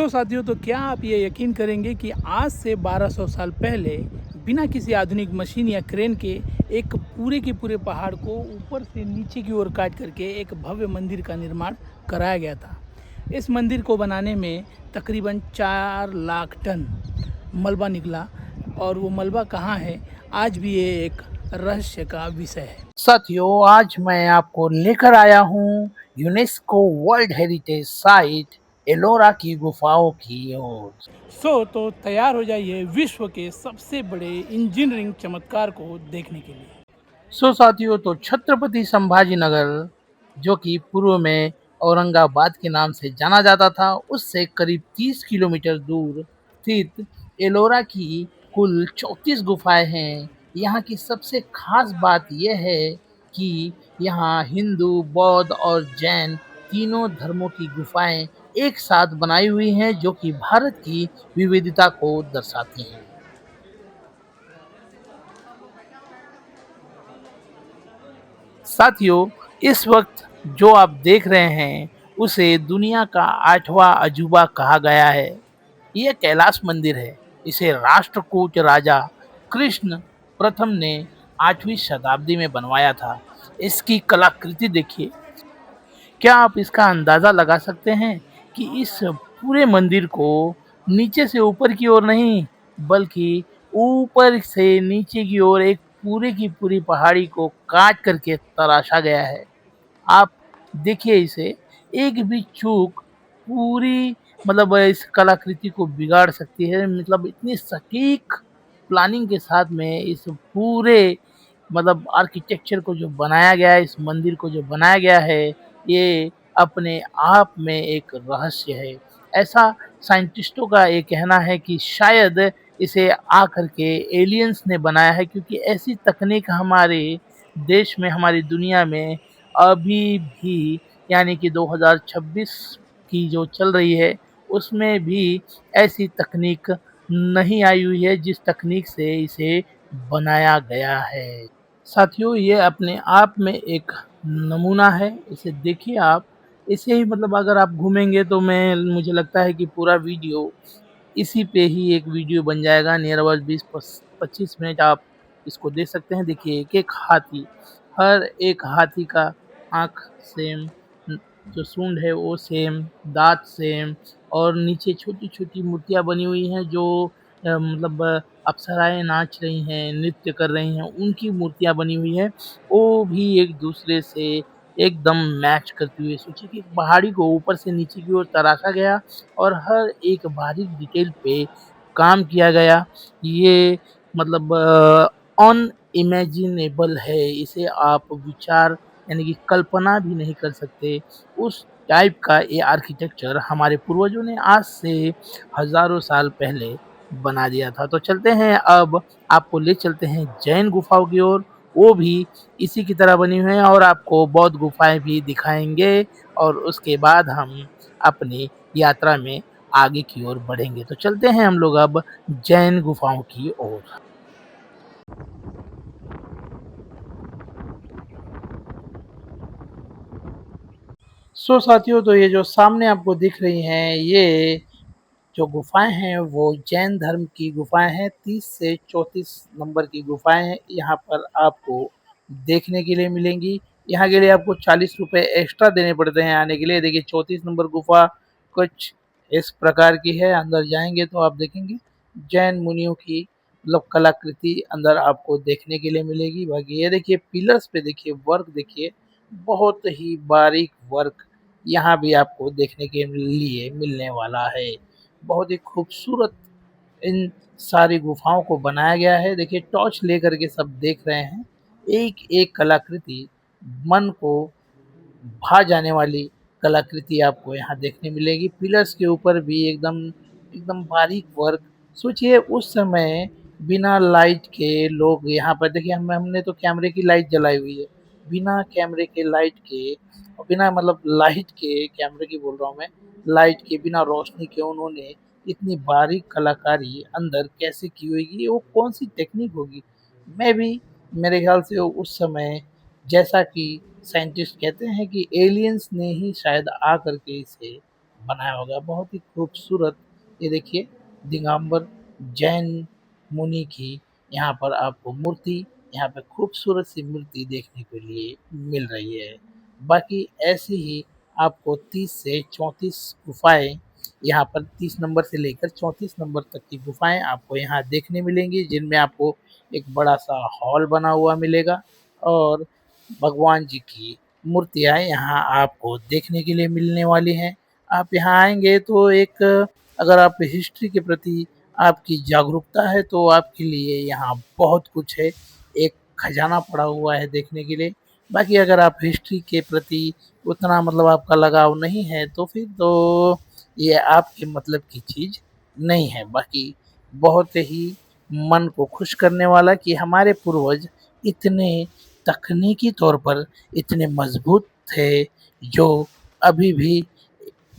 साथियों, तो क्या आप ये यकीन करेंगे कि आज से 1200 साल पहले बिना किसी आधुनिक मशीन या क्रेन के एक पूरे के पूरे पहाड़ को ऊपर से नीचे की ओर काट करके एक भव्य मंदिर का निर्माण कराया गया था। इस मंदिर को बनाने में तकरीबन 4 लाख टन मलबा निकला और वो मलबा कहाँ है, आज भी ये एक रहस्य का विषय है। साथियों, आज मैं आपको लेकर आया हूँ UNESCO world heritage site Ellora की गुफाओं की ओर। तो तैयार हो जाइए विश्व के सबसे बड़े इंजीनियरिंग चमत्कार को देखने के लिए। साथियों, तो छत्रपति संभाजी नगर, जो कि पूर्व में औरंगाबाद के नाम से जाना जाता था, उससे करीब 30 किलोमीटर दूर स्थित एलोरा की कुल 34 गुफाएं हैं। यहाँ की सबसे खास बात यह है कि यहाँ हिंदू, बौद्ध और जैन तीनों धर्मों की गुफाएं एक साथ बनाई हुई हैं, जो कि भारत की विविधता को दर्शाती हैं। साथियों, इस वक्त जो आप देख रहे हैं उसे दुनिया का 8वां अजूबा कहा गया है। यह कैलाश मंदिर है। इसे राष्ट्रकूट राजा कृष्ण प्रथम ने 8वीं शताब्दी में बनवाया था। इसकी कलाकृति देखिए। क्या आप इसका अंदाजा लगा सकते हैं कि इस पूरे मंदिर को नीचे से ऊपर की ओर नहीं, बल्कि ऊपर से नीचे की ओर एक पूरी की पूरी पहाड़ी को काट करके तराशा गया है। आप देखिए इसे, एक भी चूक पूरी इस कलाकृति को बिगाड़ सकती है। इतनी सटीक प्लानिंग के साथ में इस पूरे आर्किटेक्चर को जो बनाया गया है, इस मंदिर को जो बनाया गया है, ये अपने आप में एक रहस्य है। ऐसा साइंटिस्टों का ये कहना है कि शायद इसे आकर के एलियंस ने बनाया है, क्योंकि ऐसी तकनीक हमारे देश में, हमारी दुनिया में अभी भी, यानी कि 2026 की जो चल रही है, उसमें भी ऐसी तकनीक नहीं आई हुई है जिस तकनीक से इसे बनाया गया है। साथियों, ये अपने आप में एक नमूना है। इसे देखिए आप। इसे ही अगर आप घूमेंगे तो मैं मुझे लगता है कि पूरा वीडियो इसी पे ही एक वीडियो बन जाएगा। नियर अबाउट 20-25 मिनट आप इसको देख सकते हैं। देखिए, एक एक हाथी, हर एक हाथी का आँख सेम, जो सूंड है वो सेम, दाँत सेम, और नीचे छोटी-छोटी मूर्तियाँ बनी हुई हैं जो अप्सराएँ नाच रही हैं, नृत्य कर रही हैं, उनकी मूर्तियाँ बनी हुई हैं। वो भी एक-दूसरे से एकदम मैच करती हुई। सोचिए कि पहाड़ी को ऊपर से नीचे की ओर तराशा गया और हर एक बारीक डिटेल पे काम किया गया। ये मतलब अनइमेजिनेबल है। इसे आप विचार, यानी कि कल्पना भी नहीं कर सकते। उस टाइप का ये आर्किटेक्चर हमारे पूर्वजों ने आज से हज़ारों साल पहले बना दिया था। तो चलते हैं, अब आपको ले चलते हैं जैन गुफाओं की ओर। वो भी इसी की तरह बनी हुई हैं, और आपको बौद्ध गुफाएँ भी दिखाएँगे, और उसके बाद हम अपनी यात्रा में आगे की ओर बढ़ेंगे। तो चलते हैं हम लोग अब जैन गुफाओं की ओर। साथियों, तो ये जो सामने आपको दिख रही हैं, ये जो गुफाएं हैं वो जैन धर्म की गुफाएं हैं। 30 से 34 नंबर की गुफाएं हैं। यहाँ पर आपको देखने के लिए मिलेंगी। यहाँ के लिए आपको 40 रुपये एक्स्ट्रा देने पड़ते हैं आने के लिए। देखिए, 34 नंबर गुफा कुछ इस प्रकार की है। अंदर जाएंगे तो आप देखेंगे जैन मुनियों की कलाकृति अंदर आपको देखने के लिए मिलेगी। बाकी ये देखिए, पिलर्स पे देखिए, वर्क देखिए, बहुत ही बारीक वर्क यहाँ भी आपको देखने के लिए मिलने वाला है। बहुत ही खूबसूरत इन सारी गुफाओं को बनाया गया है। देखिए, टॉर्च लेकर के सब देख रहे हैं। एक एक कलाकृति, मन को भा जाने वाली कलाकृति आपको यहाँ देखने मिलेगी। पिलर्स के ऊपर भी एकदम एकदम बारीक वर्क। सोचिए, उस समय बिना लाइट के लोग यहाँ पर, देखिए, हमने तो कैमरे की लाइट जलाई हुई है। बिना कैमरे के लाइट के, और बिना लाइट के, कैमरे की बोल रहा हूँ मैं, लाइट के, बिना रोशनी के उन्होंने इतनी बारीक कलाकारी अंदर कैसे की होगी? वो कौन सी टेक्निक होगी? मैं भी, मेरे ख्याल से उस समय, जैसा कि साइंटिस्ट कहते हैं कि एलियंस ने ही शायद आ करके इसे बनाया होगा, बहुत ही खूबसूरत। ये देखिए, दिगंबर जैन मुनि की यहाँ पर आपको मूर्ति, यहाँ पे खूबसूरत सी मूर्ति देखने के लिए मिल रही है। बाकी ऐसी ही आपको 30 से 34 गुफाएं, यहाँ पर 30 नंबर से लेकर 34 नंबर तक की गुफाएं आपको यहाँ देखने मिलेंगी, जिनमें आपको एक बड़ा सा हॉल बना हुआ मिलेगा और भगवान जी की मूर्तियाँ यहाँ आपको देखने के लिए मिलने वाली हैं। आप यहाँ आएंगे तो एक, अगर आप हिस्ट्री के प्रति आपकी जागरूकता है तो आपके लिए यहाँ बहुत कुछ है, एक खजाना पड़ा हुआ है देखने के लिए। बाकी अगर आप हिस्ट्री के प्रति उतना मतलब आपका लगाव नहीं है तो फिर तो ये आपके मतलब की चीज़ नहीं है। बाकी बहुत ही मन को खुश करने वाला कि हमारे पूर्वज इतने तकनीकी तौर पर इतने मजबूत थे, जो अभी भी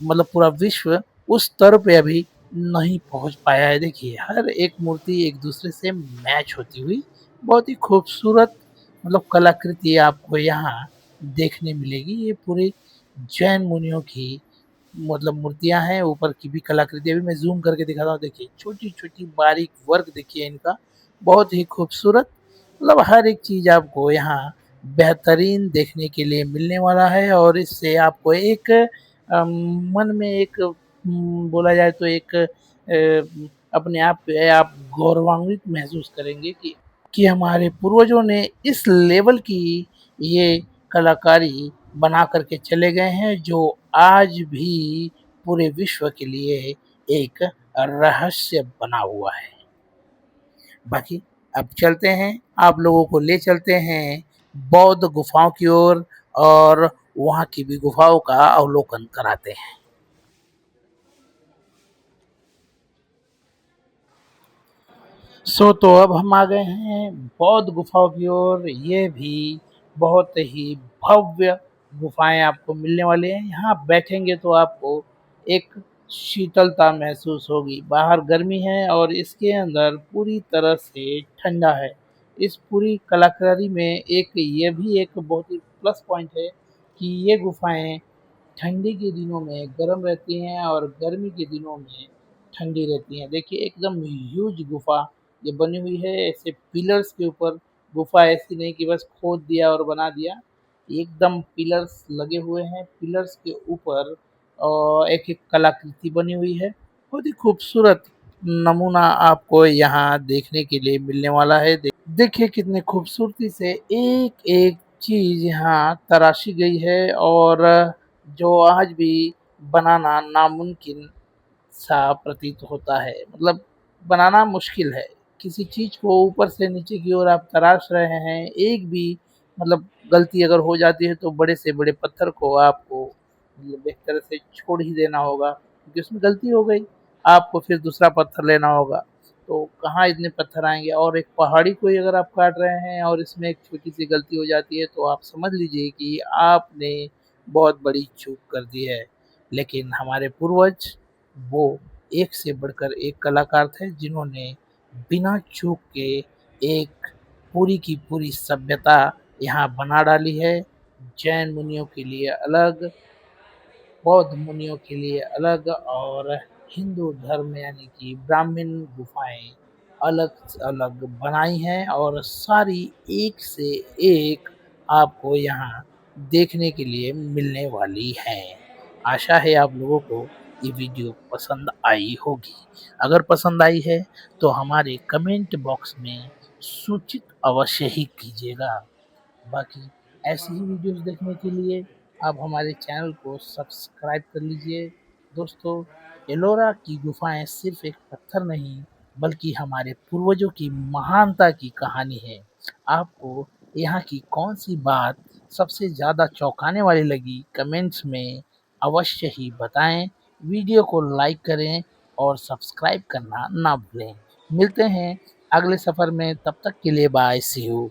मतलब पूरा विश्व उस स्तर पे अभी नहीं पहुंच पाया है। देखिए, हर एक मूर्ति एक दूसरे से मैच होती हुई बहुत ही खूबसूरत मतलब कलाकृति आपको यहाँ देखने मिलेगी। ये पूरी जैन मुनियों की मतलब मूर्तियां हैं, ऊपर की भी कलाकृति अभी मैं जूम करके दिखाता हूँ। देखिए, छोटी छोटी बारीक वर्क देखिए इनका, बहुत ही खूबसूरत। मतलब हर एक चीज आपको यहाँ बेहतरीन देखने के लिए मिलने वाला है, और इससे आपको एक मन में एक बोला जाए तो एक अपने आप पे आप गौरवान्वित महसूस करेंगे कि हमारे पूर्वजों ने इस लेवल की ये कलाकारी बना करके चले गए हैं, जो आज भी पूरे विश्व के लिए एक रहस्य बना हुआ है। बाकी अब चलते हैं, आप लोगों को ले चलते हैं बौद्ध गुफाओं की ओर, और वहाँ की भी गुफाओं का अवलोकन कराते हैं। तो अब हम आ गए हैं बौद्ध गुफाओं की ओर। ये भी बहुत ही भव्य गुफाएं आपको मिलने वाली हैं। यहाँ बैठेंगे तो आपको एक शीतलता महसूस होगी। बाहर गर्मी है और इसके अंदर पूरी तरह से ठंडा है। इस पूरी कलाकारी में एक ये भी एक बहुत ही प्लस पॉइंट है कि ये गुफाएं ठंडी के दिनों में गर्म रहती हैं और गर्मी के दिनों में ठंडी रहती हैं। देखिए, एकदम ह्यूज गुफा ये बनी हुई है, ऐसे पिलर्स के ऊपर। गुफा ऐसी नहीं कि बस खोद दिया और बना दिया, एकदम पिलर्स लगे हुए हैं। पिलर्स के ऊपर एक एक कलाकृति बनी हुई है। बहुत ही खूबसूरत नमूना आपको यहाँ देखने के लिए मिलने वाला है। देखिए कितनी खूबसूरती से एक एक चीज यहाँ तराशी गई है, और जो आज भी बनाना नामुमकिन सा प्रतीत होता है। मतलब बनाना मुश्किल है किसी चीज को, ऊपर से नीचे की ओर आप तराश रहे हैं, एक भी मतलब गलती अगर हो जाती है तो बड़े से बड़े पत्थर को आपको मतलब एक तरह से छोड़ ही देना होगा, क्योंकि उसमें गलती हो गई, आपको फिर दूसरा पत्थर लेना होगा। तो कहाँ इतने पत्थर आएंगे। और एक पहाड़ी को ही अगर आप काट रहे हैं और इसमें एक छोटी सी गलती हो जाती है तो आप समझ लीजिए कि आपने बहुत बड़ी चूक कर दी है। लेकिन हमारे पूर्वज वो एक से बढ़कर एक कलाकार थे, जिन्होंने बिना चूक के एक पूरी की पूरी सभ्यता यहाँ बना डाली है। जैन मुनियों के लिए अलग, बौद्ध मुनियों के लिए अलग, और हिंदू धर्म यानी कि ब्राह्मण गुफाएं अलग अलग बनाई हैं, और सारी एक से एक आपको यहाँ देखने के लिए मिलने वाली हैं। आशा है आप लोगों को ये वीडियो पसंद आई होगी। अगर पसंद आई है तो हमारे कमेंट बॉक्स में सूचित अवश्य ही कीजिएगा। बाकी ऐसी ही वीडियोस देखने के लिए आप हमारे चैनल को सब्सक्राइब कर लीजिए। दोस्तों, एलोरा की गुफाएं सिर्फ एक पत्थर नहीं, बल्कि हमारे पूर्वजों की महानता की कहानी है। आपको यहाँ की कौन सी बात सबसे ज़्यादा चौंकाने वाली लगी, कमेंट्स में अवश्य ही बताएं। वीडियो को लाइक करें और सब्सक्राइब करना ना भूलें। मिलते हैं अगले सफ़र में, तब तक के लिए बाय, सी यू।